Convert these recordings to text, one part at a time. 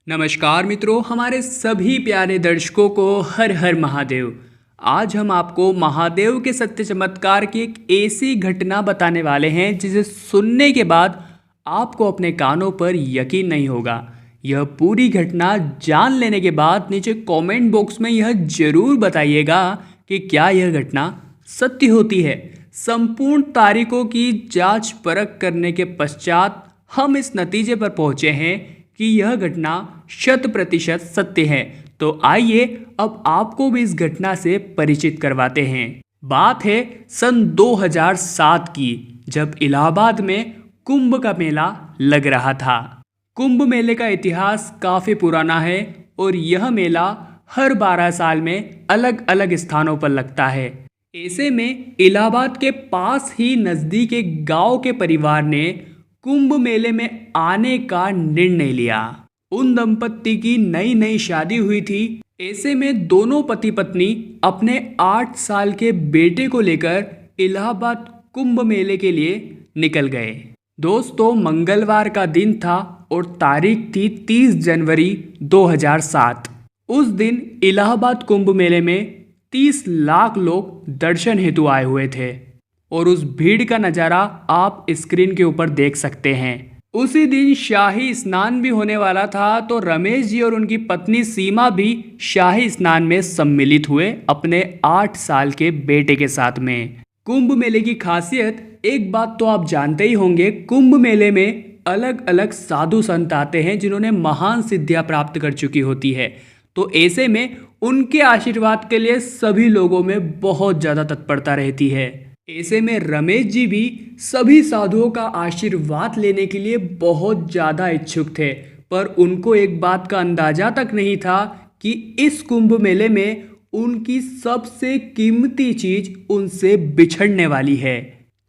नमस्कार मित्रों, हमारे सभी प्यारे दर्शकों को हर हर महादेव। आज हम आपको महादेव के सत्य चमत्कार की एक ऐसी घटना बताने वाले हैं जिसे सुनने के बाद आपको अपने कानों पर यकीन नहीं होगा। यह पूरी घटना जान लेने के बाद नीचे कमेंट बॉक्स में यह जरूर बताइएगा कि क्या यह घटना सत्य होती है। संपूर्ण तारीखों की जांच परख करने के पश्चात हम इस नतीजे पर पहुंचे हैं कि यह घटना 100% सत्य है। तो आइए अब आपको भी इस घटना से परिचित करवाते हैं। बात है सन 2007 की, जब इलाहाबाद में कुंभ का मेला लग रहा था। कुंभ मेले का इतिहास काफ़ी पुराना है और यह मेला हर 12 साल में अलग अलग स्थानों पर लगता है। ऐसे में इलाहाबाद के पास ही नज़दीक एक गांव के परिवार ने कुंभ मेले में आने का निर्णय लिया। उन दंपत्ति की नई नई शादी हुई थी। ऐसे में दोनों पति पत्नी अपने 8 साल के बेटे को लेकर इलाहाबाद कुंभ मेले के लिए निकल गए। दोस्तों, मंगलवार का दिन था और तारीख थी 30 जनवरी 2007। उस दिन इलाहाबाद कुंभ मेले में 30 लाख लोग दर्शन हेतु आए हुए थे और उस भीड़ का नज़ारा आप स्क्रीन के ऊपर देख सकते हैं। उसी दिन शाही स्नान भी होने वाला था, तो रमेश जी और उनकी पत्नी सीमा भी शाही स्नान में सम्मिलित हुए अपने 8 साल के बेटे के साथ में। कुंभ मेले की खासियत, एक बात तो आप जानते ही होंगे, कुंभ मेले में अलग अलग साधु संत आते हैं जिन्होंने महान सिद्धियां प्राप्त कर चुकी होती है। तो ऐसे में उनके आशीर्वाद के लिए सभी लोगों में बहुत ज़्यादा तत्परता रहती है। ऐसे में रमेश जी भी सभी साधुओं का आशीर्वाद लेने के लिए बहुत ज़्यादा इच्छुक थे, पर उनको एक बात का अंदाजा तक नहीं था कि इस कुंभ मेले में उनकी सबसे कीमती चीज उनसे बिछड़ने वाली है।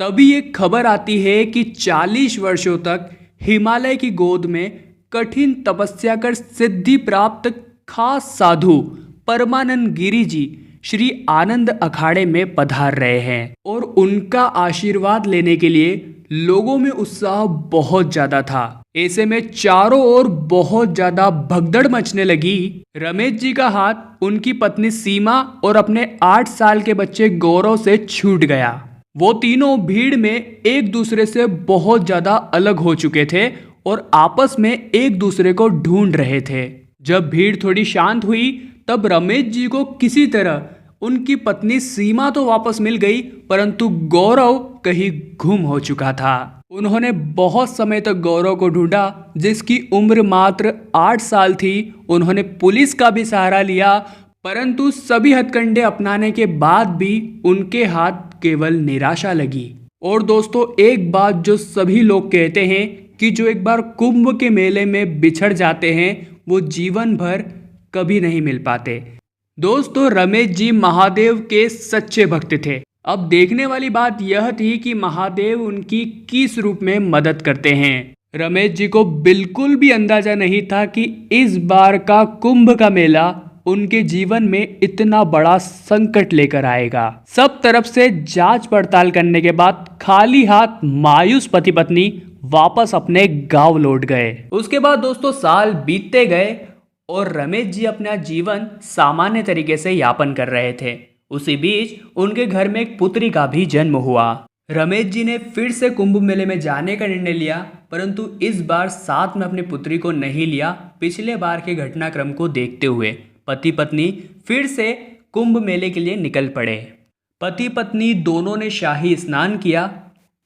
तभी एक खबर आती है कि 40 वर्षों तक हिमालय की गोद में कठिन तपस्या कर सिद्धि प्राप्त खास साधु परमानंद गिरी जी श्री आनंद अखाड़े में पधार रहे हैं और उनका आशीर्वाद लेने के लिए लोगों में उत्साह बहुत ज्यादा था। ऐसे में चारों ओर बहुत ज्यादा भगदड़ मचने लगी। रमेश जी का हाथ उनकी पत्नी सीमा और अपने 8 साल के बच्चे गौरव से छूट गया। वो तीनों भीड़ में एक दूसरे से बहुत ज्यादा अलग हो चुके थे और आपस में एक दूसरे को ढूंढ रहे थे। जब भीड़ थोड़ी शांत हुई तब रमेश जी को किसी तरह उनकी पत्नी सीमा तो वापस मिल गई, परंतु गौरव कहीं गुम हो चुका था। उन्होंने बहुत समय तक गौरव को ढूंढा, जिसकी उम्र मात्र 8 साल थी। उन्होंने पुलिस का भी सहारा लिया, परंतु सभी हथकंडे अपनाने के बाद भी उनके हाथ केवल निराशा लगी। और दोस्तों, एक बात जो सभी लोग कहते हैं कि जो एक बार कुंभ के मेले में बिछड़ जाते हैं वो जीवन भर कभी नहीं मिल पाते। दोस्तों, रमेश जी महादेव के सच्चे भक्त थे। अब देखने वाली बात यह थी कि महादेव उनकी किस रूप में मदद करते हैं। रमेश जी को बिल्कुल भी अंदाजा नहीं था कि इस बार का कुंभ का मेला उनके जीवन में इतना बड़ा संकट लेकर आएगा। सब तरफ से जांच पड़ताल करने के बाद खाली हाथ मायूस पति पत्नी वापस अपने गांव लौट गए। उसके बाद दोस्तों साल बीतते गए और रमेश जी अपना जीवन सामान्य तरीके से यापन कर रहे थे। उसी बीच उनके घर में एक पुत्री का भी जन्म हुआ। रमेश जी ने फिर से कुंभ मेले में जाने का निर्णय लिया, परंतु इस बार साथ में अपनी पुत्री को नहीं लिया। पिछले बार के घटनाक्रम को देखते हुए पति पत्नी फिर से कुंभ मेले के लिए निकल पड़े। पति पत्नी दोनों ने शाही स्नान किया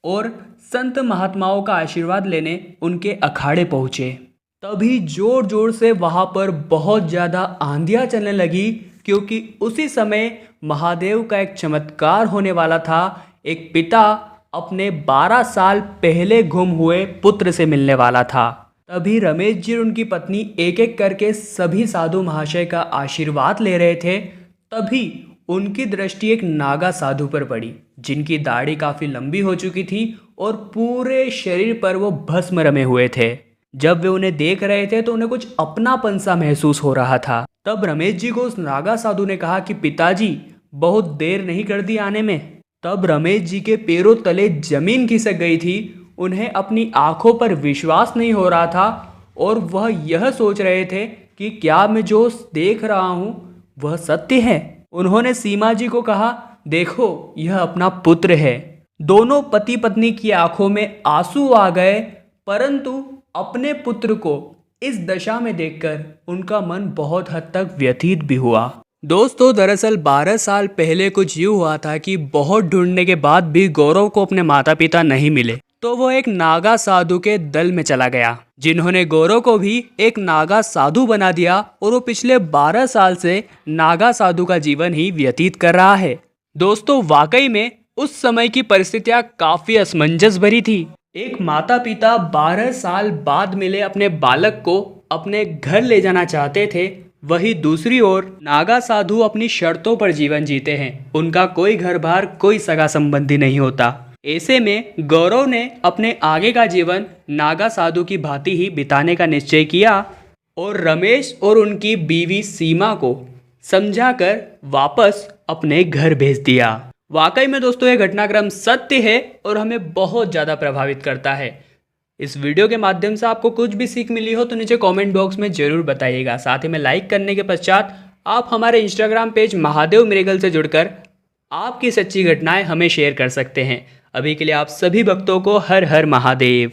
और संत महात्माओं का आशीर्वाद लेने उनके अखाड़े पहुंचे। तभी जोर जोर से वहां पर बहुत ज़्यादा आंधियाँ चलने लगी, क्योंकि उसी समय महादेव का एक चमत्कार होने वाला था। एक पिता अपने 12 साल पहले गुम हुए पुत्र से मिलने वाला था। तभी रमेश जी और उनकी पत्नी एक एक करके सभी साधु महाशय का आशीर्वाद ले रहे थे। तभी उनकी दृष्टि एक नागा साधु पर पड़ी, जिनकी दाढ़ी काफ़ी लंबी हो चुकी थी और पूरे शरीर पर वो भस्म रमे हुए थे। जब वे उन्हें देख रहे थे तो उन्हें कुछ अपनापन सा महसूस हो रहा था। तब रमेश जी को उस नागा साधु ने कहा कि पिताजी, बहुत देर नहीं कर दी आने में। तब रमेश जी के पैरों तले जमीन खिसक गई थी। उन्हें अपनी आंखों पर विश्वास नहीं हो रहा था और वह यह सोच रहे थे कि क्या मैं जो देख रहा हूँ वह सत्य है। उन्होंने सीमा जी को कहा, देखो यह अपना पुत्र है। दोनों पति पत्नी की आंखों में आंसू आ गए, परंतु अपने पुत्र को इस दशा में देखकर उनका मन बहुत हद तक व्यथित भी हुआ। दोस्तों दरअसल 12 साल पहले कुछ यूँ हुआ था कि बहुत ढूंढने के बाद भी गौरव को अपने माता पिता नहीं मिले, तो वो एक नागा साधु के दल में चला गया, जिन्होंने गौरव को भी एक नागा साधु बना दिया और वो पिछले 12 साल से नागा साधु का जीवन ही व्यतीत कर रहा है। दोस्तों वाकई में उस समय की परिस्थितियां काफी असमंजस भरी थी। एक माता पिता 12 साल बाद मिले अपने बालक को अपने घर ले जाना चाहते थे, वही दूसरी ओर नागा साधु अपनी शर्तों पर जीवन जीते हैं। उनका कोई घर बार, कोई सगा संबंधी नहीं होता। ऐसे में गौरव ने अपने आगे का जीवन नागा साधु की भांति ही बिताने का निश्चय किया और रमेश और उनकी बीवी सीमा को समझाकर वापस अपने घर भेज दिया। वाकई में दोस्तों यह घटनाक्रम सत्य है और हमें बहुत ज़्यादा प्रभावित करता है। इस वीडियो के माध्यम से आपको कुछ भी सीख मिली हो तो नीचे कमेंट बॉक्स में ज़रूर बताइएगा। साथ ही में लाइक करने के पश्चात आप हमारे इंस्टाग्राम पेज महादेव मिरेकल से जुड़कर आपकी सच्ची घटनाएं हमें शेयर कर सकते हैं। अभी के लिए आप सभी भक्तों को हर हर महादेव।